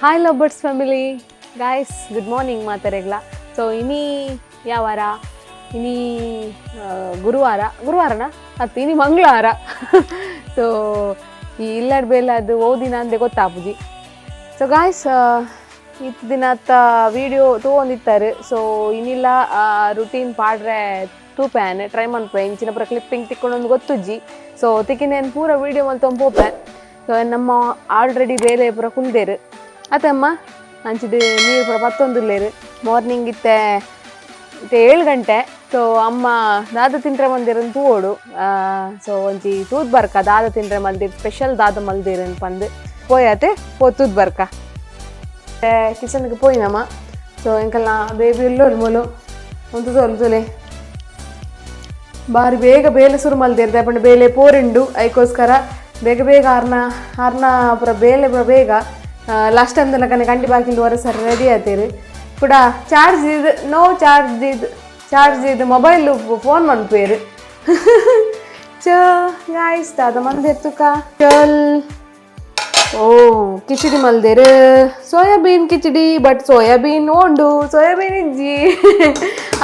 hi lovebirds family guys good morning ಮಾತಾರೆಗ್ಲ so ಇನಿ ಯಾವಾರ ಇನಿ ಗುರುವಾರನ ಅದು ಇನಿ ಮಂಗಳವಾರ ಸೊ ಈ ಇಲ್ಲಡ್ ಬೇಲ ಅದು ಓದಿನ ಅಂದೆ ಗೊತ್ತಾಪುಜಿ ಸೊ ಗಾಯ್ಸ್ ಇತ್ತು ದಿನ ಅತ್ತ ವೀಡಿಯೋ ತೊಗೊಂಡಿತ್ತಾರೆ ಸೊ ಇನ್ನಿಲ್ಲ ರುಟೀನ್ ಪಾಡ್ರೆ ತೂಪ್ಯಾನ್ ಟ್ರೈ ಮನ್ಪೆ ಇಂಚಿನ ಪೂರ ಕ್ಲಿಪ್ಪಿಂಗ್ ತಿಕ್ಕೊಂಡೊಂದು ಗೊತ್ತುಜ್ಜಿ ಸೊ ತಿಕ್ಕಿನೇನು ಪೂರ ವೀಡಿಯೋ ಮಲ್ತೊಂದು ಪೋಪೆ ಸೊ ನಮ್ಮ ಆಲ್ರೆಡಿ ಬೇರೆ ಪೂರ ಕುಲ್ದೇರು ಅತ್ತಮ್ಮ ಅಂಚಿದು ನೀರು ಪೂರ ಪತ್ತೊಂದುಲ್ಲೇರು ಮಾರ್ನಿಂಗ್ ಇತ್ತೆ 7 ಗಂಟೆ ಸೊ ಅಮ್ಮ ದಾದ ತಿಂಡ್ರೆ ಮಂದಿರನ್ನು ತೂವೋಡು ಸೊ ಒಂಜಿ ತೂದ್ ಬರ್ಕ ದಾದ ತಿಂಡ್ರೆ ಮಂದಿರ ಸ್ಪೆಷಲ್ ದಾದ ಮಲ್ದಿರನ್ನು ಪಂದು ಪೋಯತೆ ತೂದ್ ಬರ್ಕ ಕಿಚನ್ಗೆ ಪೋಯಿನಮ್ಮ ಸೊ ಎಂಕಲ್ನ ಬೇಬಿ ಉಲ್ಲೋರು ಮೂಲು ಒಂದು ತೊಲೆ ಬಾರಿ ಬೇಗ ಬೇಲೆ ಶುರು ಮಲ್ದಿರ್ದೆ ಪಂಡ ಬೇಲೆ ಪೋರಿಂಡು ಅದಕ್ಕೋಸ್ಕರ ಬೇಗ ಬೇಗ ಆರ್ನ ಪೂರ ಬೇಲೆ ಪೂರ ಬೇಗ ಲಾಸ್ಟ್ ಟೈಮ್ ತನಕ ಕಂಡಿ ಬಾಕಿಲ್ವರೆ ಸರ್ ರೆಡಿ ಆಯ್ತೀರಿ ಕೂಡ ಚಾರ್ಜ್ ಇದು ನೋ ಚಾರ್ಜ್ ಇದು ಮೊಬೈಲು ಫೋನ್ ಮನ್ಪೇರು ಚ ಗಾಯ್ಸ್ ದಾದ ಮಂದಿ ಎತ್ತುಕ ಚಲ್ ಓ ಕಿಚಡಿ ಮಲ್ದೇರು ಸೋಯಾಬೀನ್ ಕಿಚಡಿ ಬಟ್ ಸೋಯಾಬೀನ್ ಉಂಡು ಸೋಯಾಬೀನ್ ಇಜ್ಜಿ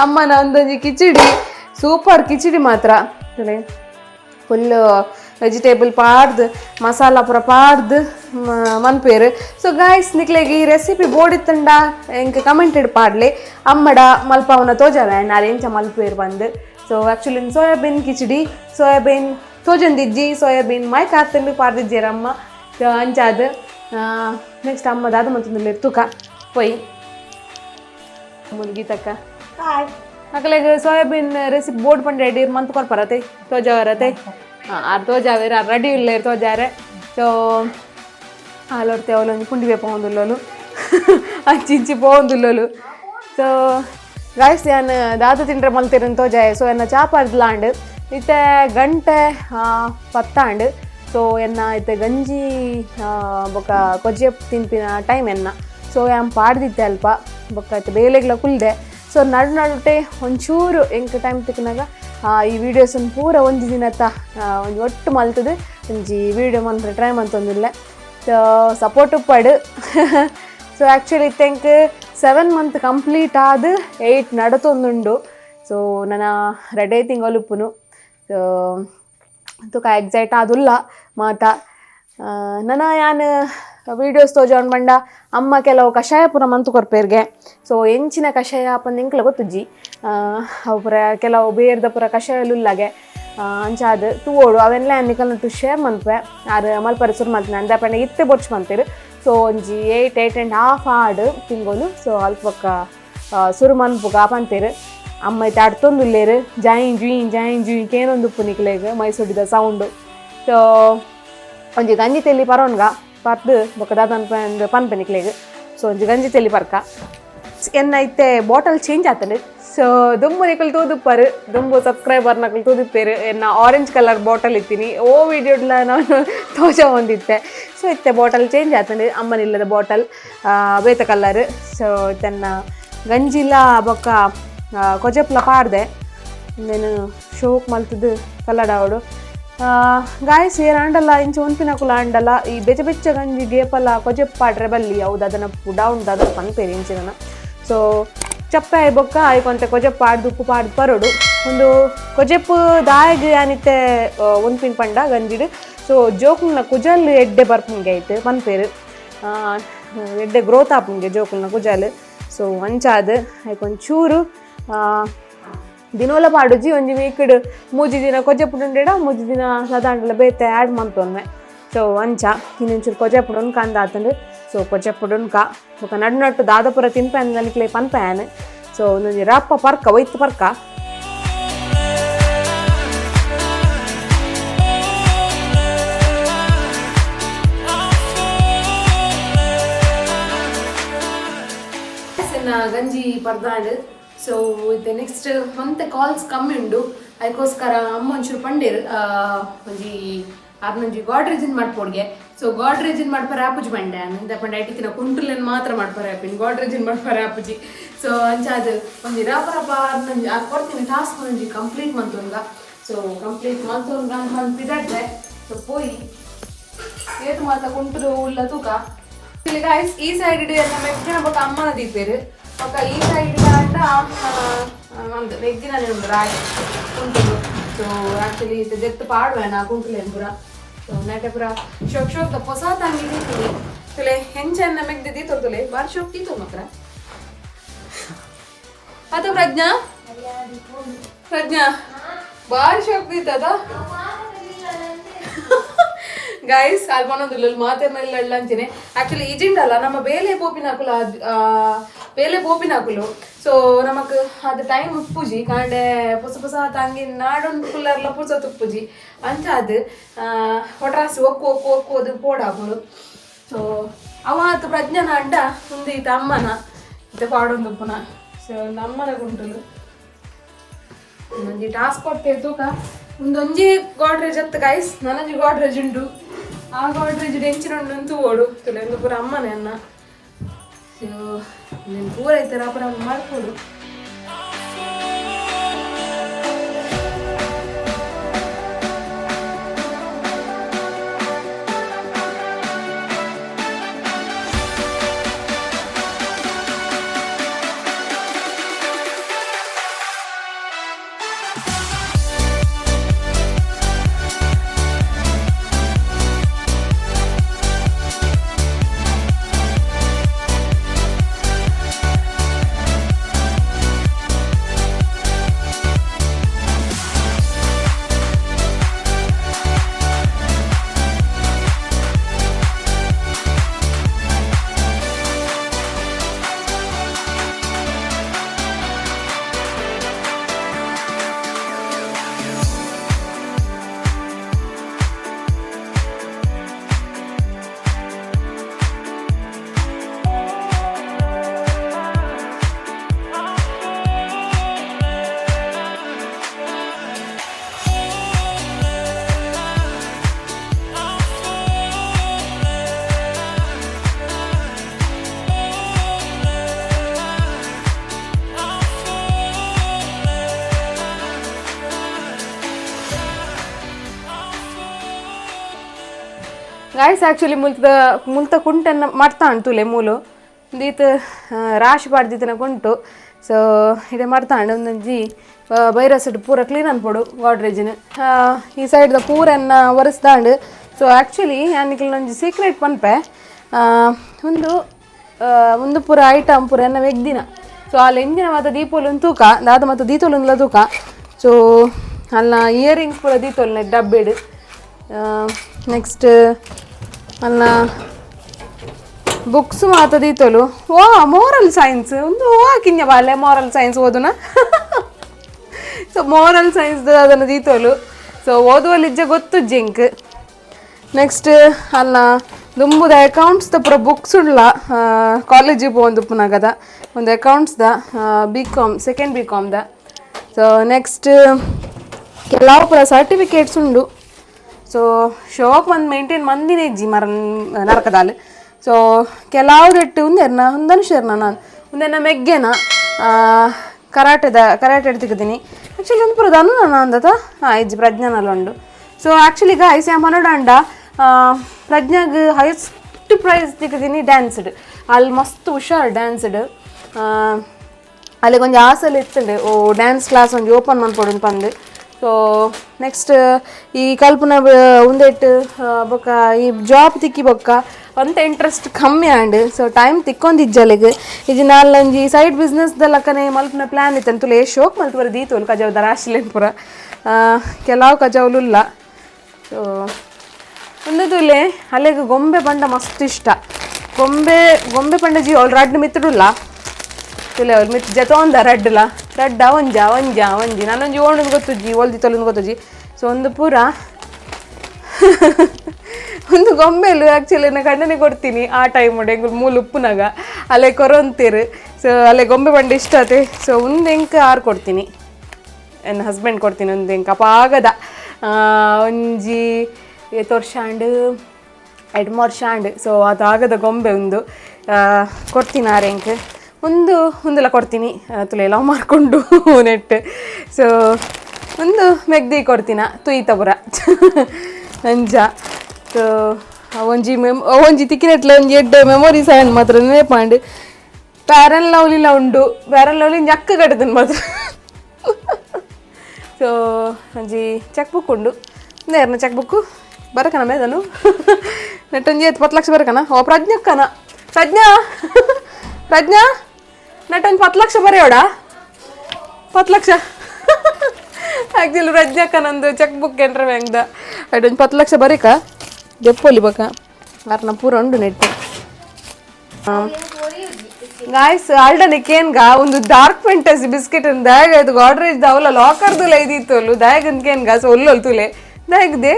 ಅಮ್ಮನ ಒಂದೊಂಜಿ ಕಿಚಡಿ ಸೂಪರ್ ಕಿಚಡಿ ಮಾತ್ರ ಫುಲ್ಲು ವೆಜಿಟೇಬಲ್ ಪಾಡ್ದು ಮಸಾಲ ಪೂರ ಪಾಡ್ದು ಮನ್ಪೇರು ಸೊ ಗಾಯ್ಸ್ ನಿಕ್ಲೆಗೆ ಈ ರೆಸಿಪಿ ಬೋಡಿತ್ತಂಡ ಎಂಕ್ ಕಮೆಂಟೆಡ್ ಪಾಡ್ಲಿ ಅಮ್ಮಡ ಮಲ್ಪವನ ತೋಜಾವೆ ನಾಳೆ ಎಂಚ ಮಲ್ಪೇರು ಬಂದು so actually soybean khichdi soybean ತೋಜಂದಿಜ್ಜಿ ಸೋಯಾಬೀನ್ ಮೈ ಕಾತಂಡು ಪಾಡ್ದಿಜ್ಜೇರಮ್ಮ ಸೊ ಅಂಚಾದ ನೆಕ್ಸ್ಟ್ ಅಮ್ಮದ ಅದು ಮತ್ತೊಂದು ತೂಕ ಪೊಯ್ ಮುನ್ಗೀತಕ್ಕ ಅಕಲೆಗೆ ಸೋಯಾಬೀನ್ ರೆಸಿಪಿ ಬೋರ್ಡ್ ಪಂಡ ರೆಡಿ ಮಂತ್ ಕೊರ್ಪರತೆ ತೋಜಾವರತೆ ಆರು ತೋಜಾವೇರು ಆರು ರೆಡಿ ಇಲ್ಲೇರು ತೋಜಾರೆ ಸೊ ಹಾಲೊಡ್ತೆ ಅವಲೊಂದು ಕುಂಡಿವೆ ಪೋಂದುಲ್ಲೋಲು ಅಂಚಿ ಪೋಂದುಲ್ಲೋಲು ಸೊ ಗಾಯ್ಸ್ ನಾನು ದಾದ ತಿಂಡ್ರೆ ಮಲ್ತಿರನ್ ತೋಜಾಯ ಸೊ ಎನ್ನ ಚಾಪಾಡ್ಲಾಂಡ್ ಇತ್ತೆ ಗಂಟೆ ಪತ್ತಾಂಡ್ ಸೊ ಎನ್ನ ಇತ್ತೆ ಗಂಜಿ ಬೊಕ್ಕ ಕೊಜ್ಜೆ ತಿನ್ಪಿನ ಟೈಮ್ ಎನ್ನ ಸೊ ಯಾಮ್ ಪಾಡ್ದಿತ್ತೆ ಅಲ್ಪ ಬೊಕ್ಕ ಇತ್ತೆ ಬೇಲೆಗ್ಲ ಕುಲ್ದೆ ಸೊ ನಡುಟೆ ಒಂಚೂರು ಎಂಕ್ ಟೈಮ್ ತಿಕ್ಕಿನಾಗ ಈ ವಿಡಿಯೋಸನ್ನು ಪೂರ ಒಂದು ದಿನತ್ತ ಒಂದು ಒಟ್ಟು ಮಲ್ತದೆ ಒಂಜಿ ವಿಡಿಯೋ ಮನ್ಪರೆ ಟ್ರೈ ಮಂತೊಂದಿಲ್ಲ ಸೊ ಸಪೋರ್ಟ್ ಉಪ್ಪಡು ಸೊ ಆ್ಯಕ್ಚುಲಿ ತೆಂಕ್ 7 ಮಂತ್ ಕಂಪ್ಲೀಟ್ ಆದ 8 ನಡತೊಂದುಂಡು ಸೊ ನನ್ನ ರೆಡೇ ತಿಂಗಳುಪ್ಪುನು ಸೊ ತುಕ ಎಕ್ಸೈಟ್ ಆದುಲ್ಲ ಮಾತ ನನ್ನ ಯಾನು ವೀಡಿಯೋಸ್ ತೋಜೋನ್ ಬಂಡ ಅಮ್ಮ ಕೆಲವು ಕಷಾಯ ಪೂರ ಮಂತು ಕೊರ್ಪೇರ್ಗೆ ಸೊ ಎಂಚಿನ ಕಷಾಯ ಪಂದು ಎಂಕ್ಲ ಗೊತ್ತುಜ್ಜಿ ಅವು ಪೂರ ಕೆಲವು ಬೇರ್ದ ಪೂರ ಕಷಾಯಲುಲ್ಲಾಗೆ ಅಂಚಾದ ತೂವೋಡು ಅವೆಲ್ಲ ನಿಕಲ್ನಟ್ಟು ಶೇರ್ ಮನ್ಪೆ ಆರು ಮಲ್ಪರೆ ಸುರು ಮಲ್ತಿನ ಅಂದ ಪಂಡ ಇತ್ತೆ ಬೊಡ್ಚ್ ಮಂತೀರು ಸೊ ಒಂಜಿ 8.5 ಆಡು ತಿಂಗೋಲು ಸೊ ಅಲ್ಪಕ್ಕ ಸುರು ಮನ್ಪುಗ ಪಂತೀರು ಅಮ್ಮ ಇತ್ತೆ ಅಡ್ತೊಂದುಲ್ಲೇರು ಜಾಯಿನ್ ಜುಯಿ ಕೇನೊಂದು ಉಪ್ಪು ನಿಕ್ಲೆಗೆ ಮೈಸೂಡಿದ ಸೌಂಡು ಸೊ ಒಂಜಿ ಗಂಜಿ ತೆಲಿ ಪರೋನ್ಗ ಪರ್ದು ಬೊಕ್ಕ ದಾದನ್ ಪನ್ಪೆ ನಿಕ್ಲೆಗೆ ಸೊ ಒಂಜಿ ಗಂಜಿ ತೆಲಿ ಪರ್ಕ ಎನ್ನ ಇತ್ತೆ ಬಾಟಲ್ ಚೇಂಜ್ ಆತಂಡು ಸೊ ದುಂಬು ನಿಕಲ್ ತೂದುಪ್ಪರು ದುಂಬು ಸಬ್ಸ್ಕ್ರೈಬರ್ ನಕಲ್ ತೂದಿಪ್ಪೇರು ಎನ್ನ ಆರೆಂಜ್ ಕಲರ್ ಬಾಟಲ್ ಇತ್ತೀನಿ ಓ ವಿಡಿಯೋಡ್ಲ ನಾನು ತೋಜ ಹೊಂದಿತ್ತೆ ಸೊ ಇತ್ತೆ ಬಾಟಲ್ ಚೇಂಜ್ ಆತಂಡು ಅಮ್ಮನಿಲ್ಲದ ಬಾಟಲ್ ಬೇತ ಕಲರ್ ಸೊ ಇತ್ತನ್ನ ಗಂಜಿಲ ಬೊಕ್ಕ ಕೊಜೆಪ್ಲ ಪಾಡ್ದೆ నేను ಶೋಕ್ ಮಲ್ತದು ಕಲ್ಲಡಾವಡು ಗಾಯಸ್ ಏನು ಆಂಡಲ್ಲ ಇಂಚು ಉಂಪಿನಕುಲ ಆಂಡಲ್ಲ ಈ ಬೆಚ್ಚ ಗಂಜಿ ಗೇಪಲ್ಲ ಕೊಜೆಪ್ ಪಾಡ್ರೆ ಬಲ್ಲಿ ಹೌದು ಅದನ್ನು ಡೌನ್ ಅದನ್ನು ಪನ್ಪೇರಿ ಇಂಚಿನ ಸೊ ಚಪ್ಪೆ ಬೊಕ್ಕ ಆಯ್ಕೊಂತೆ ಕೊಜೆಪ್ ಪಾಡ್ದು ಉಪ್ಪು ಪಾಡ್ದು ಪರೋಡು ಒಂದು ಕೊಜೆಪ್ಪು ದಾಯಿಗೆ ಏನಿತ್ತೆ ಉಂಪಿನ ಪಂಡ ಗಂಜಿಡು ಸೊ ಜೋಕುಲ್ನ ಕುಜಲ್ ಎಡ್ಡೆ ಬರ್ಪುಂಗೆ ಆಯ್ತು ಪನ್ಪೇರು ಎಡ್ಡೆ ಗ್ರೋತ್ ಆಪುಂಗೆ ಜೋಕುಲ್ನ ಕುಜಲ್ ಸೊ ಅಂಚಾದ ಆಯ್ಕೊಂಚೂರು ದಿನೋಲ ಪಾಡುಜಿ ಒಂಜಿ ವೀಕಡ್ 3 ದಿನ ಕೊಜ್ಜೆಪುಡುಂಡೆಡ 3 ದಿನ ಸದಾಂಡಲ ಬೇತೆ ಆ್ಯಡ್ ಮಂತೊನ್ನೆ ಸೊ ಅಂಚ ಇನ್ನೊಂಚೂರು ಕೊಜ್ಜೆಪುಡುನ್ ಕಂದಾತಂಡು ಸೊ ಕೊಜ್ಜೆಪುಡುನ್ಕ ಬೊಕ ನಟ್ಟು ದಾದಪುರ ತಿನ್ಪ್ಯಾನ್ ನನಕ್ಲೆ ಪನ್ಪ್ಯಾನ್ ಸೊ ಒಂದೊಂಜಿ ರಪ್ಪ ಪರ್ಕ ಒಯ್ತು ಪರ್ಕ ಗಂಜಿ ಪರ್ದಾಂಡ್ ಸೊ ಇದು ನೆಕ್ಸ್ಟ್ ಮತ್ತೆ ಕಾಲ್ಸ್ ಕಮ್ಮಿ ಉಂಡು ಅದಕ್ಕೋಸ್ಕರ ಅಮ್ಮ ಒಂಚೂರು ಪಂಡೇರು ಒಂಜಿ ಅರ್ನೊಂಜಿ ಗಾಡ್ರೇಜಿನ್ ಮಾಡ್ಪೋಡ್ಗೆ ಸೊ ಗಾಡ್ರೇಜಿನ್ ಮಾಡ್ಪಾರ ಆಪುಜಿ ಬಂಡೆ ಇಂದ ಪಂಡ ಐಟಿನ ಕುಂಟುಲನ್ನು ಮಾತ್ರ ಮಾಡ್ಪಾರ ಆಪಿನ್ ಗಾಡ್ರೇಜಿನ್ ಮಾಡ್ಪಾರ ಆಪುಜಿ ಸೊ ಅಂಚಾದ ಒಂಜಿ ರಪ ಅರ್ನೊಂಜಿ ಅದು ಕೊಡ್ತೀನಿ ಟಾಸ್ಕ್ ಒಂಜಿ ಕಂಪ್ಲೀಟ್ ಮಂತೊಂಗ ಸೊ ಕಂಪ್ಲೀಟ್ ಮಂತೊಂಗ ಅಂತ ಬಿದ್ದಾಡ್ರೆ ಸೊ ಪೋಯಿ ಏತು ಮಾತ ಕುಂಟುರು ಉಲ್ಲ ತೂಕ ಇಲ್ಲಿ ಗಾಯ್ಸ್ ಈ ಸೈಡ್ ಹಿಡಿಯೋದು ಮೆಗ್ಗಿನ ಬೊಕ್ಕ ಅಮ್ಮನ ದೀಪೇರು ಬೊಕ್ಕ ಈ ಸೈಡ್ ಅಂಡ ಒಂದು ಮೆಗ್ಗಿನಲ್ಲಿ ಉಂಟು ರಾಗಿ ಕುಂಟುಲು ಸೊ ಆ್ಯಕ್ಚುಲಿ ಇದು ಜೆತ್ತು ಪಾಡುವೇನ ಕುಂಟುಲೇನು ಪುರ ಸೊ ನೆಟ್ಟೆ ಪುರ ಶೋಕ್ ಶೋಕ್ದ ಹೊಸ ತಂಗಿ ದೀತೀನಿ ತುಲೆ ಹೆಂಚನ್ನ ಮೆಗ್ದು ದೀತೋ ತುಲೆ ಬಾರಿ ಶೋಕ್ ದೀತೋ ಮಕ್ರ ಅದ ಪ್ರಜ್ಞಾ ಪ್ರಜ್ಞಾ ಬಾರಿ ಶೋಕ್ ದೀತದ ಗೈಸ್ ಅಲ್ಪನೊಂದು ಮಾತೇನೆಲ್ಲ ಅಂತೀನಿ ಆಕ್ಚುಲಿ ಇಜಿಂಡಲ್ಲ ನಮ್ಮ ಬೇಲೆ ಬೋಪಿನಾಕುಲು ಸೊ ನಮಕ್ ಅದು ಟೈಮ್ ಉಪ್ಪುಜಿ ಕಾಂಡೆ ಪುಸ ತಂಗಿ ನಾಡೊಂದು ಕುಲ್ಲರ್ಲ ಪುಸ ತುಪ್ಪುಜಿ ಅಂಚ ಅದು ಹೊಟ್ರಾಸಿ ಒಕ್ಕು ಅದು ಪೋಡಾಕುಲು ಸೊ ಅವತ್ತು ಪ್ರಜ್ಞಾನ ಅಡ್ಡ ಒಂದು ಈತ ಅಮ್ಮನ ಇದು ಪಾಡೊಂದು ಉಪ್ಪುನ ಸೊ ನಮ್ಮನ ಗುಂಟುಲು ನಂಜಿ ಟಾಸ್ಕ್ ಕೊಟ್ಟೆ ತೂಕ ಒಂದೊಂಜಿ ಗೋಡ್ರೇಜ್ ಹತ್ತು ಗೈಸ್ ನನಂಜಿ ಗೋಡ್ರೇಜ್ ಉಂಟು ಆ ಗೋಡ್ರೇಜ್ ಹೆಂಚಿನ ಉಂಟು ಓಡು ತುಲೆಂದು ಪೂರ ಅಮ್ಮನೇ ಅನ್ನ ಸೊ ನೀನು ಪೂರ ಐತೆ ಅಪರ ಮಾಡ್ಕೊಡು ಗಾಯ್ಸ್ ಆ್ಯಕ್ಚುಲಿ ಮುಲ್ತ ಕುಂಟನ್ನು ಮಾಡ್ತಾ ತುಲೆ ಮೂಲು ದೀತ ರಾಶಿ ಪಾಡ್ದಿತ್ತನ ಕುಂಟು ಸೊ ಇದೇ ಮಾಡ್ತಾ ಒಂದೊಂಜಿ ಬೈರಸಿಟ್ಟು ಪೂರ ಕ್ಲೀನ್ ಅನ್ಪೋಡು ಗೋಡ್ರೇಜಿನ ಈ ಸೈಡ್ದ ಪೂರನ್ನ ಒರೆಸ್ದಾಂಡು ಸೊ ಆ್ಯಕ್ಚುಲಿ ಯಾನಿಕ್ಲ ಒಂಜಿ ಸೀಕ್ರೆಟ್ ಪನ್ಪೆ ಒಂದು ಪೂರ ಐಟಮ್ ಪೂರ ಎನ್ನ ವೆಗ್ದಿನ ಸೊ ಅಲ್ಲಿ ಎಂಜಿನ ಮತ್ತು ದೀಪೋಲು ತೂಕ ದಾದ ಮತ್ತು ದೀತೋಲು ತೂಕ ಸೊ ಅಲ್ಲ ಇಯರಿಂಗ್ಸ್ ಪೂರ ದೀತೋಲ್ನ ಡಬ್ಬೇಡು ನೆಕ್ಸ್ಟ್ ಅಲ್ಲ ಬುಕ್ಸ್ ಮಾತ ದೀತೋಲು ಮೋರಲ್ ಸೈನ್ಸ್ ಒಂದು ಕಿಂಜ ಬಾಲೆ ಮೋರಲ್ ಸೈನ್ಸ್ ಓದುನ ಸೊ ಮೋರಲ್ ಸೈನ್ಸ್ ಅದನ್ನು ದೀತೋಲು ಸೊ ಓದುವಲ್ಲಿಜ್ಜ ಗೊತ್ತು ಜಿಂಕ್ ನೆಕ್ಸ್ಟ್ ಅಲ್ಲ ದುಂಬುದ ಅಕೌಂಟ್ಸ್ದ ಪೂರ ಬುಕ್ಸ್ ಉಳ್ಳ ಕಾಲೇಜಿಗೆ ಒಂದು ಪುನಗದ ಒಂದು ಅಕೌಂಟ್ಸ್ದ BCom ಸೆಕೆಂಡ್ BComದ ಸೊ ನೆಕ್ಸ್ಟ್ ಕೆಲವು ಪೂರ ಸರ್ಟಿಫಿಕೇಟ್ಸ್ ಉಂಡು ಸೊ ಶಾಪ್ ಒಂದು ಮೇಂಟೈನ್ ಮಂದಿನೇ ಇಜ್ಜಿ ನರಕದಾಲು ಸೊ ಕೆಲವುದಟ್ಟು ಒಂದನು ಶೇರ್ನ ನಾನು ಒಂದೆನ್ನ ಮೆಗ್ಗೆನ ಕರಾಟೆ ಎಡ್ತಿದ್ದೀನಿ ಆ್ಯಕ್ಚುಲಿ ಒಂದು ಪುರ ಧನು ನಾನು ಅಂದದ ಇಜ್ಜಿ ಪ್ರಜ್ಞಾನಲ್ಲಿ ಉಂಡು ಸೊ ಆ್ಯಕ್ಚುಲಿ ಗಾಯ್ಸ್ ಮನೋಡಂಡ ಪ್ರಜ್ಞಾಗ ಹೈಯೆಸ್ಟ್ ಪ್ರೈಸ್ ತಿಕ್ಕಿದ್ದೀನಿ ಡ್ಯಾನ್ಸ್ಡ್ ಅಲ್ಲಿ ಮಸ್ತ್ ಹುಷಾರು ಡ್ಯಾನ್ಸ್ಡ್ ಅಲ್ಲಿ ಕೊಂಚ ಆಸೆಲ್ಲ ಇತ್ತಂಡೆ ಡ್ಯಾನ್ಸ್ ಕ್ಲಾಸ್ ಒಂದು ಓಪನ್ ಮಾಡ್ಕೊಡು ಪಂದು ಸೊ ನೆಕ್ಸ್ಟ್ ಈ ಕಲ್ಪನಾ ಉಂದೆಟ್ಟು ಬೊಕ್ಕ ಈ ಜಾಬ್ ತಿಕ್ಕಿ ಬೊಕ್ಕ ಅಂತ ಇಂಟ್ರೆಸ್ಟ್ ಕಮ್ಮಿ ಆಂಡ್ ಸೊ ಟೈಮ್ ತಿಕ್ಕೊಂದಿಜ್ಜಲಿಗೆ ಇದು ನಾಲ್ಕು ಸೈಡ್ ಬಿಸ್ನೆಸ್ದಲ್ಲಕ್ಕನೆ ಮಲ್ಪನ ಪ್ಲ್ಯಾನ್ ಇತ್ತು ಅಂತೂ ಶೋಕ್ ಮಲ್ಪರ ದೀತೋಲು ಕಜಾವ್ದ ರಾಶಿಲೇನು ಪುರ ಕೆಲವು ಕಜಾವ್ಲುಲ್ಲ ಸೊ ಒಂದು ತುಲೆ ಅಲ್ಲಿಗೆ ಗೊಂಬೆ ಬಂಡ ಮಸ್ತ್ ಇಷ್ಟ ಗೊಂಬೆ ಪಂಡಜಿ ಅವ್ಳು ರಡ್ ಮಿತ್ತಡುಲ್ಲ ತುಲೆ ಅವ್ರು ಮಿತ್ ಜತೊಂದ ರಡ್ಲ ಒಂಜಿ ನಾನೊಂಜಿ ಓಣದು ಗೊತ್ತುಜ್ಜಿ ಒಲ್ದಿ ತೊಲೊಂದು ಗೊತ್ತುಜ್ಜಿ ಸೊ ಒಂದು ಪೂರ ಒಂದು ಗೊಂಬೆಲು ಆ್ಯಕ್ಚುಲಿ ನಾನು ಕಣ್ಣನೆ ಕೊಡ್ತೀನಿ ಆ ಟೈಮ್ ನೋಡಿ ಹೆಂಗೆ ಮೂಲು ಉಪ್ಪುನಾಗ ಅಲ್ಲೇ ಕೊರೊಂತೀರು ಸೊ ಅಲ್ಲೇ ಗೊಂಬೆ ಬಂಡೆ ಇಷ್ಟ ಆತೆ ಸೊ ಒಂದು ಎಂಕ ಆರು ಕೊಡ್ತೀನಿ ನನ್ನ ಹಸ್ಬೆಂಡ್ ಕೊಡ್ತೀನಿ ಒಂದು ಎಂಕ ಅಪಾಗದ ಒಂಜಿ 7 ವರ್ಷ ಎರಡು ವರ್ಷ ಸೊ ಅದಾಗದ ಗೊಂಬೆ ಒಂದು ಕೊಡ್ತೀನಿ ಆರೆಂಕ್ ಒಂದೆಲ್ಲ ಕೊಡ್ತೀನಿ ತುಲೆ ಲವ್ ಮಾಡಿಕೊಂಡು ನೆಟ್ಟು ಸೊ ಒಂದು ಮೆಗ್ದಿ ಕೊಡ್ತೀನ ತುಯಿತ ಪುರ ಅಂಜ ಸೊ ಒಂಜಿ ತಿಕ್ಕಿನೆಟ್ಲ ಒಂಜಿ ಎಡ್ಡೆ ಮೆಮೊರೀಸ್ ಆಯನ್ ಮಾತ್ರ ನೆನಪಾಂಡ್ ಪ್ಯಾರನ್ ಲವ್ಲಿಲ್ಲ ಉಂಡು ಪ್ಯಾರನ್ ಲವ್ಲಿ ಅಕ್ಕ ಕಟ್ಟದನ್ ಮಾತ್ರ ಸೊ ಒಂಜಿ ಚೆಕ್ ಬುಕ್ ಉಂಡು ನೇರ್ನ ಚೆಕ್ ಬುಕ್ ಬರಕನ ಮೇದನು ನೆಟ್ಟೊಂಜಿ 10 ಲಕ್ಷ ಬರಕನ ಓ ಪ್ರಜ್ಞಕ್ಕನ ಪ್ರಜ್ಞಾ ನೆಟ್ಟೊಂದು 10 ಲಕ್ಷ ಬರೆಯೋಡ 10 ಲಕ್ಷ ಆ್ಯಕ್ಚುಲಿ ಪ್ರಜ್ಞಕ್ಕನಂದು ಚೆಕ್ ಬುಕ್ ಎಂಟ್ರೆ ಬ್ಯಾಂಕ್ದ ಅಡೊಂದು 10 ಲಕ್ಷ ಬರೀಕ ಜಪ್ಪೊಲಿ ಬಕ ಅರ್ನ ಪೂರ ಉಂಡು ನೆಟ್ಟು ಗಾಯ್ಸ್ ಆಲ್ಡನಿಕೇನ್ಗ ಒಂದು ಡಾರ್ಕ್ ಫ್ಯಾಂಟಸಿ ಬಿಸ್ಕೆಟ್ ದಾಯಗ ಇದು ಗಾಡ್ರೇಜ್ ದಾವಲ ಲಾಕರ್ದುಲ ಇದಿತ್ತೋಲು ದಾಯಗನ್ಕೇನ್ಗ ಸೊ ಒಲ್ಲೊಲ್ ತುಲೆ ದಾಯಗದೆ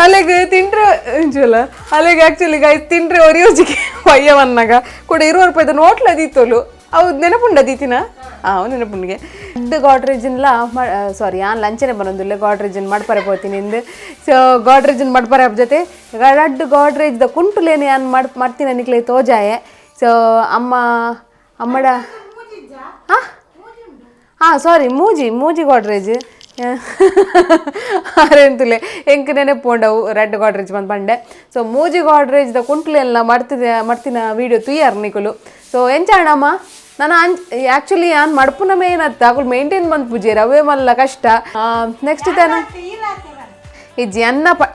ಅಲೆಗೆ ತಿಂಡ್ರೆ ಚೂಲ ಅಲೆಗೆ ಆ್ಯಕ್ಚುಲಿ ಗಾಯ್ಸ್ ತಿಂಡ್ರೆ ಒರಿಯೋಜಿಗೆ ಒಯ್ಯವನ್ನಾಗ ಕೂಡ 20 ರೂಪಾಯಿದ ನೋಟ್ಲ ಅದಿತ್ತೋಲು ಅವು ನೆನಪುಂಡದೀತಿನ ನೆನಪುಂಡಿಗೆ ದೊಡ್ಡ ಗಾಡ್ರೇಜಿನ್ಲ ಸಾರಿ ಆನ್ ಲಂಚನೆ ಬರೋದಿಲ್ಲ ಗಾಡ್ರೇಜಿನ್ ಮಡ್ಪರೆ ಪೋತೀನಿ ಇಂದು ಸೊ ಗಾಡ್ರೇಜಿನ್ ಮಡ್ಪರೆ ಜೊತೆ ರಡ್ಡು ಗಾಡ್ರೇಜ್ದ ಕುಂಟುಲೇನೆ ನಾನು ಮಾಡ್ತೀನಿ ನಿಕ್ಲೆ ತೋಜಾಯೆ ಸೊ ಅಮ್ಮಡ ಸಾರಿ ಮೂಜಿ ಗಾಡ್ರೇಜ್ ಅರೆಂತುಲೆ ಎಂಕ್ ನೆನಪುಂಡವು ರೆಡ್ ಗಾಡ್ರೇಜ್ ಬಂದೆ ಸೊ ಮೂಜಿ ಗಾಡ್ರೇಜ್ದ ಕುಂಟ್ಲೆಲ್ಲ ಮಾಡ್ತಿನ ವೀಡಿಯೋ ತುಯ್ಯಾರ ನಿಕುಲು ಸೊ ಎಂಚಾಣಮ್ಮ ನಾನು ಆ್ಯಕ್ಚುಲಿ ನಾನು ಮಡ್ಪುನ ಮೇನತ್ತ ಅಕುಲು ಮೇಂಟೈನ್ ಬಂದು ಪೂಜೆರು ಅವೇ ಮಲ್ಲ ಕಷ್ಟ ನೆಕ್ಸ್ಟ್ ತಾನು ಇಜ್ಜಿ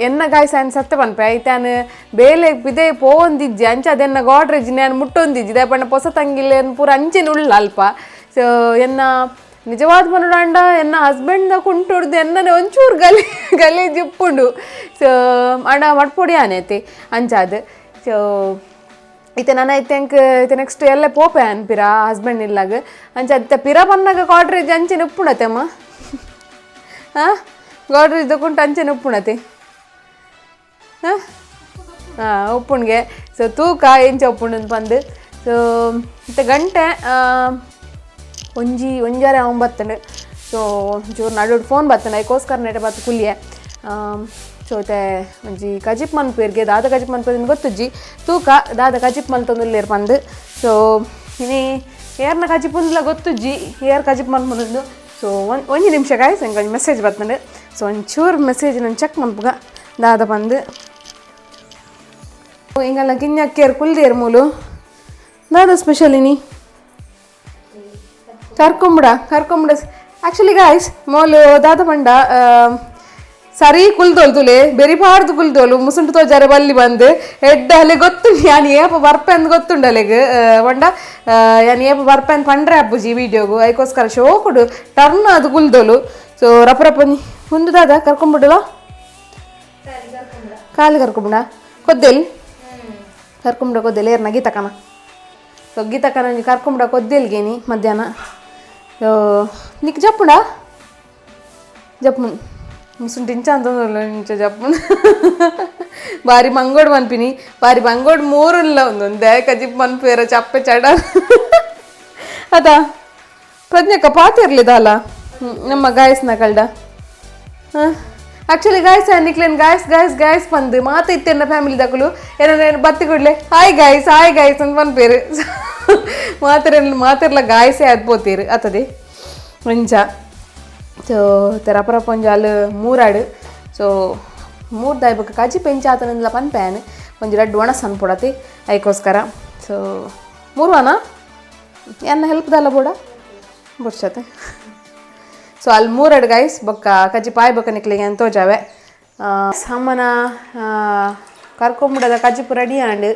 ಎನ್ನ ಗಾಯ್ಸ ಅನ್ ಸತ್ತ ಪನ್ಪೆ ಐತಾನು ಬೇಲೆ ಬಿದೆ ಪೋಂದಿಜ್ಜಿ ಅಂಚ ಅದೆನ್ನ ಗಾಡ್ರೇಜ್ ನಾನು ಮುಟ್ಟೊಂದಿಜ್ಜಿ ದಯಪಣ್ಣ ಪೊಸ ತಂಗಿಲ್ಲ ಪೂರ ಅಂಚೆನ ಉಳ್ಳ ಅಲ್ಪ ಸೊ ಎನ್ನ ನಿಜವಾದ ಮನುಡಾಂಡ ಎನ್ನ ಹಸ್ಬೆಂಡ್ನ ಕುಂಟುಡ್ದು ಎನ್ನನೆ ಒಂಚೂರು ಗಲೀಜ್ ಇಪ್ಪುಂಡು ಸೊ ಅಣ್ಣ ಮಡ್ಪೊಡಿ ಆನೈತಿ ಅಂಚಾದ ಸೊ ಈತ ನನ್ನ ಐತೆಂಕ್ ಈತ ನೆಕ್ಸ್ಟ್ ಎಲ್ಲ ಪೋಪೆ ಅನ್ಪಿರ ಹಸ್ಬೆಂಡ್ ಇಲ್ಲಾಗ ಅಂಚ ಅತ್ತ ಪಿರ ಬನ್ನಾಗ ಗಾಡ್ರೇಜ್ ಅಂಚೆನ ಉಪ್ಪುಣತೆ ಅಮ್ಮ ಗಾಡ್ರೇಜ್ ತಗೊಂಡು ಅಂಚೆನ ಉಪ್ಪುಣತೆ ಉಪ್ಪುಣ್ಗೆ ಸೊ ತೂಕ ಎಂಚ ಉಪ್ಪುಂಡು ಬಂದು ಸೊ ಇತ್ತ ಗಂಟೆ ಒಂಜಾರೆ 9 ಸೊ ಒಂಚೂರು ನಡು ಫೋನ್ ಬರ್ತನೆ ಅದಕ್ಕೋಸ್ಕರ ನೆಟೆ ಬತ್ತು ಕುಲಿಯೆ ಸೊ ಇತ್ತೆ ಒಂಜಿ ಕಜಿಪ್ ಮನ್ಪೇರ್ಗೆ ದಾದ ಕಜಿಪ್ ಮನ್ಪೇರ್ ಗೊತ್ತುಜ್ಜಿ ತೂಕ ದಾದ ಕಜಿಪ್ ಮಲ್ತೊಂದುಲ್ಲೇರು ಬಂದು ಸೊ ಇನಿ ಏರ್ನ ಕಜಿಪ್ ಒಂದಿಲ್ಲ ಗೊತ್ತುಜ್ಜಿ ಏರ್ ಕಜಿಪ್ ಮನ್ಪೊಂದು ಸೊ ಒಂಜಿ ನಿಮಿಷ ಗಾಯ್ಸ್ ನಂಗೆ ಒಂದು ಮೆಸೇಜ್ ಬರ್ತಂಡೆ ಸೊ ಒಂಚೂರು ಮೆಸೇಜ್ ನಾನು ಚೆಕ್ ಮನ್ಪುಗ ದಾದ ಬಂದು ಹಿಂಗೆಲ್ಲ ಗಿಣ್ಣಕ್ಕೇರು ಕುಲ್ದೇರು ಮೂಲು ದಾದ ಸ್ಪೆಷಲ್ ಇನಿ ಕರ್ಕೊಂಬಿಡ ಆ್ಯಕ್ಚುಲಿ ಗಾಯ್ಸ್ ಮೋಲು ದಾದ ಪಂಡ ಸರಿ ಕುಲ್ದೋಲ್ ತುಲೆ ಬೆರಿಬಾರ್ದು ಕುಲ್ದೋಲು ಮುಸುಂಟು ತೋಜಾರೆ ಬಲ್ಲಿ ಬಂದು ಎಡ್ಡ ಅಲೆ ಗೊತ್ತುಂಡು ಯಾನು ಏಪ ಬರ್ಪೆ ಅಂದ್ ಗೊತ್ತುಂಡು ಅಲೆಗೆ ಪಂಡ ಯಾನು ಏಪ ಬರ್ಪೆ ಅಂದ್ ಪಂಡ್ರೆ ಅಪ್ಪುಜಿ ವೀಡಿಯೋಗು ಅದಕ್ಕೋಸ್ಕರ ಶೋ ಕೊಡು ಟರ್ನ್ ಅದು ಕುಲ್ದೋಲು ಸೊ ರಪ್ಪ ಮುಂದೆ ದಾದ ಕರ್ಕೊಂಬಿಡಲ ಕಾಲು ಕರ್ಕೊಂಬಿಡ ಕೊದ್ದೆಲ್ ಕೊದ್ದೆಲ್ ಏರ್ನ ಗೀತಕನ ಸೊ ಗೀತಕನ ಕರ್ಕೊಂಬಿಡ ಕೊದ್ದೆಲ್ಗೇನಿ ಮಧ್ಯಾಹ್ನ ಸೊ ನಿಕ್ ಜಪ್ಪುಂಡ ಜಪ್ಪುನ್ ಮುಸುಂಟು ಇಂಚ ಅಂತಂದಲ್ಲ ಇಂಚ ಜಪ್ಪುನ್ ಬಾರಿ ಮಂಗೋಡು ಮನ್ಪಿನಿ ಬಾರಿ ಮಂಗೋಡು 3 ಇಲ್ಲ ಒಂದೊಂದೇ ಕಜಿಪ್ ಮನ್ಪೇರ ಚಪ್ಪೆ ಚಡ ಅದಾ ಪ್ರಜ್ಞಕ್ಕ ಪಾತಿರ್ಲಿದ ಅಲ್ಲ ನಮ್ಮ ಗಾಯಸ್ನ ಕಳ್ದ ಆ್ಯಕ್ಚುಲಿ ಗಾಯ್ಸ್ ನಿಕ್ಲೇನು ಗಾಯ್ಸ್ ಬಂದು ಮಾತೈತೆನ್ನ ಫ್ಯಾಮಿಲಿ ದಕ್ಕಲು ಏನಾರು ಬತ್ತಿ ಕೊಡ್ಲೆ ಹಾಯ್ ಗಾಯ್ಸ್ ಅಂತ ಬಂದ್ಪೇರು ಮಾತಿರ್ಲ ಗಾಯಸೇ ಅದ್ಬೋತೀರು ಅತದೆ ಮಂಚ ಸೊ ರಪ್ಪ ಒಂಜಿ ಅಲ್ಲಿ 3 ಸೊ 3 ದಾಯ್ಬೇಕು ಕಜಿ ಪೆಂಚ ಆತನಿಂದ ಪನ್ಪ್ಯಾನ್ ಒಂಜಿ ರಡ್ಡು ಒಣಸ್ ಅನ್ಪೊಡತಿ ಅದಕ್ಕೋಸ್ಕರ ಸೊ 3 ಎನ್ನ ಹೆಲ್ಪ್ದಲ್ಲ ಬೋಡ ಬುಡ್ಸತ್ತೆ ಸೊ ಅಲ್ಲಿ 3 ಗಾಯ್ಸ್ ಬೊಕ್ಕ ಕಜ್ಜಿ ಪಾಯ್ ಬೊಕ್ಕ ನಿಕ್ಲಿಗೆ ಅಂತ ತೋಜಾವೆ ಅಮ್ಮನ ಕರ್ಕೊಂಬಿಡದ ಕಜ್ಜಿಪು ರೆಡಿ ಆಂಡ್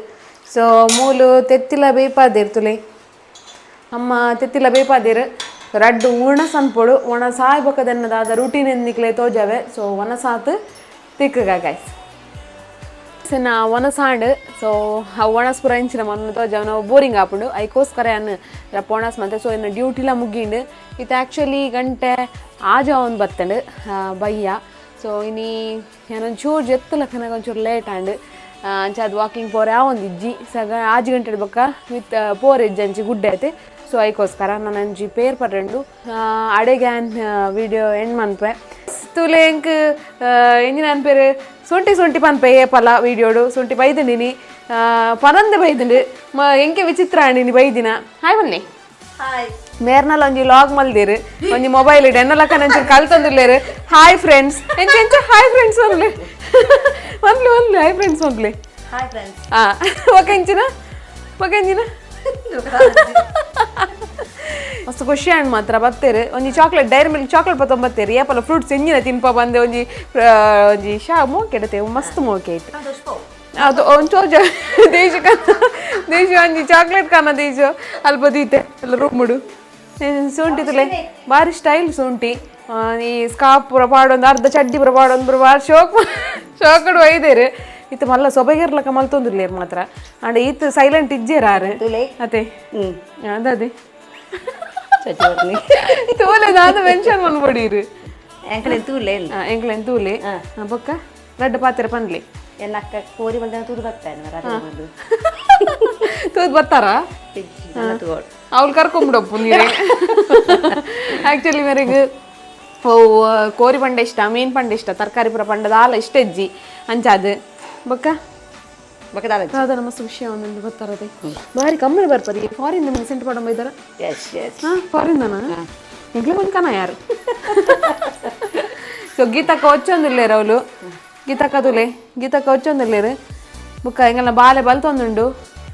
ಸೊ ಮೂಲು ತೆತ್ತಿಲ ಬೇಯ್ಪಾದಿರ್ತುಲೆ ಅಮ್ಮ ತೆತ್ತಿಲ ಬೇಯ್ಪಾದಿರು ರಡ್ಡು ಉಣಸ್ ಅನ್ಪೊಡು ಒಣಸ್ ಆಯ್ ಬೊಕ್ಕದನ್ನದಾದ ರೂಟೀನ್ ನಿಕ್ಲೆ ತೋಜಾವೆ ಸೊ ಒಣಸಾತು ತಿಕ್ಕಗ ಗಾಯ್ಸ್ ನಾ ಒಣಸಾಂಡ್ ಸೊ ಆ ಒಣಸ್ ಪೂರ ಇಂಚಿನ ಮಣ್ಣು ತೋಜಾವ ನಾವು ಬೋರಿಂಗ್ ಆಪುಂಡು ಅದಕ್ಕೋಸ್ಕರ ಏನು ರಪ್ಪ ಒಣಸ್ ಮತ್ತೆ ಸೊ ಇನ್ನು ಡ್ಯೂಟಿಲ ಮುಗಿಂಡು ಇದು ಆ್ಯಕ್ಚುಲಿ ಗಂಟೆ ಆಜ ಒಂದು ಬತ್ತಂಡು ಬಯ್ಯ ಸೊ ಇನ್ನಿ ಏನೊಂದು ಚೂರು ಜೆತ್ತಲಕ್ಕನಾಗ ಒಂಚೂರು ಲೇಟ್ ಆಂಡ್ ಅಂಚ ಅದು ವಾಕಿಂಗ್ ಪೋರೆ ಒಂದು ಇಜ್ಜಿ ಸಗ 6 ಗಂಟೆ ಬೊಕ್ಕ ವಿತ್ ಪೋರ್ ಇಜ್ಜಿ ಅಂಚಿ ಗುಡ್ಡೆ ಐತೆ ಸೊ ಅದಕ್ಕೋಸ್ಕರ ನಾನು ಅಂಜಿ ಪೇರ್ ಪಡ್ರೆಂಡು ಅಡೆಗೆ ವೀಡಿಯೋ ಎಂಡ್ ಮನ್ಪೆ ತುಲೆ ಎಂಕ್ ಎಂಜಿನ ಅನ್ಪೇರು ಸೊಂಟಿ ಪನ್ಪೆ ಏಪಲ ವೀಡಿಯೋಡು ಸೊಂಟಿ ಬೈದಿನಿ ಪನಂದೆ ಬೈದಿಂಡು ಎಂಕೆ ವಿಚಿತ್ರ ಆಂಡಿನಿ ಬೈದಿನ ಹಾಯ್ ಬನ್ನಿ ಮೇರ್ನಲ್ಲ ಒಂಜಿ ಲಾಗ್ ಮಲ್ದಿರು ಒಂಜಿ ಮೊಬೈಲ್ ಇಡು ಎನ್ನಲಕ್ಕ ನಂಚ ಕಲ್ತಂದಿಲ್ಲೇರು ಹಾಯ್ ಫ್ರೆಂಡ್ಸ್ ಎಂಚ hi friends only only only hi friends only okay ಎಂಚಿನ ಮಸ್ತ್ ಖುಷಿ ಹಣ್ಣು ಮಾತ್ರ ಬತ್ತೇರು ಒಂಜಿ ಚಾಕ್ಲೇಟ್ ಡೈರಿ ಮಿಲ್ಕ್ ಚಾಕ್ಲೇಟ್ ಬತ್ತೊಂಬತ್ತೇರು ಏಪಲ ಫ್ರೂಟ್ಸ್ ಎಂಜಿನ ತಿನ್ಪ ಬಂದೆ ಒಂಜಿ ಒಂಜಿ ಮೋಕೆ ಇಡತೇವೆ ಮಸ್ತ್ ಮೋಕೆ ಇಟ್ಟು ಅದು ಒಂಚೂರು ದೇಶ ಒಂಜಿ ಚಾಕ್ಲೇಟ್ ಕಾನ ದೇಶ ಅಲ್ಪ ದೀತೆ ಎಲ್ಲ ರೂಮುಡು ಸೋಂಟಿ ತುಲೆ ಭಾರಿ ಸ್ಟೈಲ್ ಸೋಂಟಿ ಈ ಸ್ಕಾಪ್ ಪೂರ ಪಾಡೊಂದು ಅರ್ಧ ಚಡ್ಡಿ ಪೂರ ಪಾಡೊಂದು ಪೂರ ಭಾರಿ ಶೋಕಡು ಒಯ್ದೇರು ಇತ್ತು ಮಲ್ಲ ಸೊಬಗಿರ್ಲಕ್ಕ ಮಲ್ತೊಂದಿರ್ಲೇರು ಮಾತ್ರ ಅಂಡ್ ಈತ್ ಸೈಲೆಂಟ್ ಇಜ್ಜೇರಾರು ಅದೇ ಅದೇ ತೂಲೆ ನಾನು ಮೆನ್ಷನ್ ಮಾಡ್ಬಿಡಿರು ಎಂಕ್ಲೆನ್ ತೂಲೆ ಬೊಕ್ಕ ರಡ್ಡ ಪಾತ್ರೆ ಪನ್ಲಿ ಎನ್ನಕ್ಕ ಕೋರಿ ಬಂದ ತೂದು ಬರ್ತಾನೆ ತೂದ್ ಬರ್ತಾರ ಅವ್ಳು ಕರ್ಕೊಂಬಿಡಪ್ಪು ನೀವೇ ಆ್ಯಕ್ಚುಲಿ ಮೇರೆಗೆ ಕೋರಿ ಪಂಡ ಇಷ್ಟ ಮೀನು ಪಂಡ ಇಷ್ಟ ತರಕಾರಿ ಪುರ ಪಂಡದ ಆಲ ಇಷ್ಟ ಇಜ್ಜಿ ಅಂಚಾದು ಬೊಕ್ಕ ಅದನ್ನ ಮಸ್ತ್ ವಿಷಯ ಒಂದೊಂದು ಗೊತ್ತಾರದೆ ಭಾರಿ ಕಮ್ಮಿ ಬರ್ತಾರೆ ಫಾರಿನ್ ಸೆಂಟ್ ಪಡ ಬೈದಾರ ಫಾರಿನ್ ಎಂಗ್ಲೇ ಒಂದು ಕನ ಯಾರು ಸೊ ಗೀತಕ್ಕ వచ్చೊಂದಿಲ್ಲೇರು ಅವಳು ಗೀತಕ್ಕ ತುಲೆ ಗೀತಕ್ಕ వచ్చೊಂದಿಲ್ಲೇರು ಬುಕ್ಕ ಎಂಗಲ್ನ ಬಾಲೆ ಬಲ್ತೊಂದುಂಡು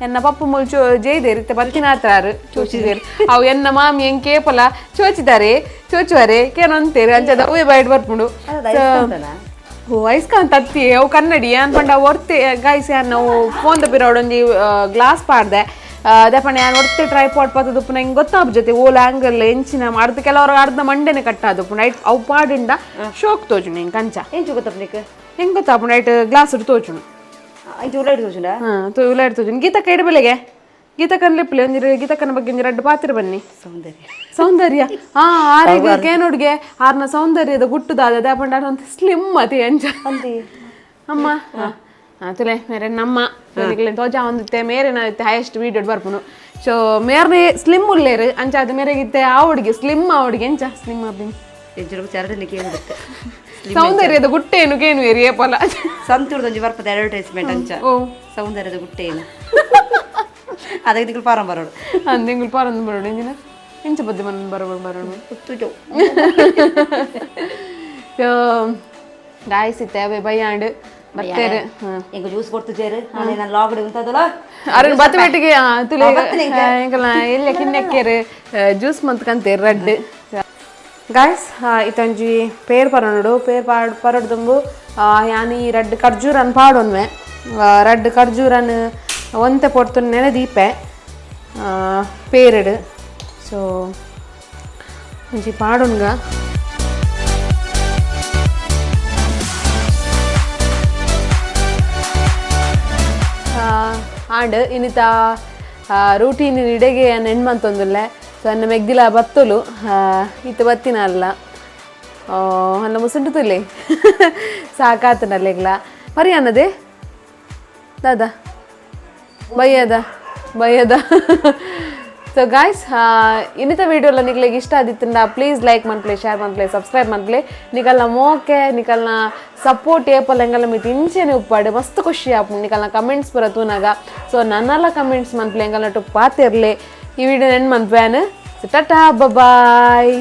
ಎನ್ನ ಪಪ್ಪು ಮುಲ್ ಜೈದೇರು ಇತ್ತೆ ಬಲ್ತಿನ ಹತ್ರಾರು ಚೋಚಿದೇರು ಅವು ಎನ್ನ ಮಾಮಿ ಹೆಂಗೆ ಕೇಪಲ ಚೋಚುವರೆ ಕೇನೊಂತೇರು ಅಂಚದ ಹೂವೆ ಬೈಟ್ ಬರ್ಪುಂಡು ವಯಸ್ಕಂತ ತತ್ತಿ ಅವು ಕನ್ನಡಿ ಅನ್ಪಂಡ ಒರ್ತೆ ಗಾಯ್ಸಿ ನಾವು ಫೋನ್ ತಪ್ಪಿರೋಡೊಂದು ಗ್ಲಾಸ್ ಪಾಡ್ದೆ ದಪ್ಪಣ್ಣ ನಾನು ಒರ್ತೆ ಟ್ರೈಪಾಡ್ ಪತ್ತದು ಪುನಃ ಹಿಂಗೆ ಗೊತ್ತಾಗ ಜೊತೆ ಓಲ್ ಆ್ಯಂಗಲ್ ಎಂಚಿನ ಮಾಡ್ದು ಕೆಲವರು ಅರ್ಧ ಮಂಡೆನೆ ಕಟ್ಟಾದು ಪುನಃ ಐಟ್ ಅವು ಪಾಡಿಂದ ಶೋಕ್ ತೋಚುಂಡು ಹಿಂಗೆ ಕಂಚ ಎಂಚು ಗೊತ್ತಪ್ಪನಿಕ್ಕೆ ಹೆಂಗೆ ಗೊತ್ತಾಪುಂಡು ಐಟ್ ಗ್ಲಾಸ್ ಇಟ್ಟು ತೋಚುಂಡು ಉಲಾಡಿ ತೋಚುಂಡ ಉಲಾಡಿ ತೋಚುಂಡು ಗೀತಕ್ಕ ಇಡ ಬೆಲೆಗೆ ಗೀತಕ್ಕನ ಲಿಪ್ಲೆ ಒಂದಿರ ಗೀತಕ್ಕನ ಬಗ್ಗೆ ಒಂಜಿ ರಡ್ಡು ಪಾತ್ರೆ ಬನ್ನಿ ಸೌಂದರ್ಯ ಆರಿಗೆ ನೋಡ್ಗೆ ಆರ್ನ ಸೌಂದರ್ಯದ ಗುಟ್ಟುದಾದ ದಾಪಂಡ ಒಂದು ಸ್ಲಿಮ್ ಅತಿ ಅಂಚ ಅಮ್ಮ ತುಲೆ ಮೇರೆ ನಮ್ಮ ತೋಜ ಒಂದಿತ್ತೆ ಮೇರೆನ ಹೈಯೆಸ್ಟ್ ವೀಡಿಯೋ ಬರ್ಪುನು ಸೊ ಮೇರೆ ಸ್ಲಿಮ್ ಉಲ್ಲೇರು ಅಂಚ ಅದು ಮೇರೆಗಿತ್ತೆ ಆ ಹುಡುಗಿ ಸ್ಲಿಮ್ ಆ ಹುಡುಗಿ ಎಂಚ ಸ್ಲಿಮ್ ಅಬ್ಬಿ ಸೌಂದರ್ಯದ ಗುಟ್ಟೇನು ಕೇನು ಏರಿ ಏಪಲ ಸಂತೂರ್ದೊಂಜಿ ಬರ್ಪದ ಅಡ್ವರ್ಟೈಸ್ಮೆಂಟ್ ಅಂಚ ಸೌಂದರ್ಯದ ಗುಟ್ಟೇನು ಅದಕ್ಕೆ ತಿಂಗಳು ಪಾರಂ ಬರೋಡು ತಿಂಗಳು ಪಾರಂ ಬರೋಡು ಎಂಜಿನ ಎಂಚ ಬದ್ದೆ ಮನ ಬರೋಡು ಹುತ್ತುಜೋ ಗಾಯಸಿತ್ತೆ ಅವೇ ಬಯ್ಯಾಂಡು ಬತ್ತೇರು ಎಂಗ ಜ್ಯೂಸ್ ಕೊಡ್ತಿದ್ದೇರು ನಾನು ಲಾಗಡೆ ಉಂಟದಲ್ಲ ಅರನ್ ಬತ್ತ ಬೆಟ್ಟಿಗೆ ತುಲೆ ಎಂಕಲ್ನ ಎಲ್ಲ ಕಿನ್ನಕ್ಕೆರು juice ಮಂತ್ಕಂತೇರು ರಡ್ಡು guys ಇತ್ತಂಜಿ peer ಪರನುಡು peer Parrado ತುಂಬು ಯಾನಿ ರಡ್ಡು ಖರ್ಜೂರನ್ ಪಾಡೊನ್ವೆ ರಡ್ಡು ಖರ್ಜೂರನ್ ಒಂತೆ ಪೊಡ್ತು ನೆನೆ ದೀಪೆ ಪೇರಡು ಸೊ ಒಂಜಿ ಪಾಡೊನ್ಗ ಆಂಡ್ ಇನ್ನಿತ ರೂಟೀನ್ ಇಡೆಗೆ ನೆನ್ಮಂತೊಂದುಲ್ಲೆ ಸೊ ಅನ್ನ ಮೆಗ್ದಿಲ ಬತ್ತುಲು ಇತ್ತು ಬತ್ತಿನ ಅಲ್ಲ ಅಲ್ಲ ಮುಸುಂಟುತ್ತುಲೆ ಸಾಕಾತನಲ್ಲೆಗ್ಲ ಪರಿ ಅನ್ನದೆ ದಾದಾ ಬಯ್ಯದ ಸೊ ಗಾಯ್ಸ್ ಇನ್ನಿತ ವೀಡಿಯೋಲ ನಿಕ್ಲೆಗೆ ಇಷ್ಟ ಆದಿತ್ತಂಡ ಪ್ಲೀಸ್ ಲೈಕ್ ಮನ್ಪ್ಲೆ ಶೇರ್ ಮನ್ಪ್ಲೆ ಸಬ್ಸ್ಕ್ರೈಬ್ ಮನ್ಪ್ಲೆ ನಿಕಲ್ನ ಮೋಕೆ ನಿಕಲ್ನ ಸಪೋರ್ಟ್ ಏಪಲ್ ಎಂಗಲ್ಲ ಮಿತ್ ಇಂಚೆನೆ ಉಪ್ಪಾಡು ಮಸ್ತ್ ಖುಷಿ ಆಪು ನಿಕಲ್ನ ಕಮೆಂಟ್ಸ್ ಪೂರ ತೂನಾಗ ಸೊ ನನ್ನೆಲ್ಲ ಕಮೆಂಟ್ಸ್ ಮನ್ಪ್ಲೆ ಎಂಗಲ್ನ ಟು ಪಾತಿರ್ಲಿ ಈ ವಿಡಿಯೋ ನೆನ್ ಮನ್ಪ್ಯಾನ್ ಟಾಟಾ ಬಾಯ್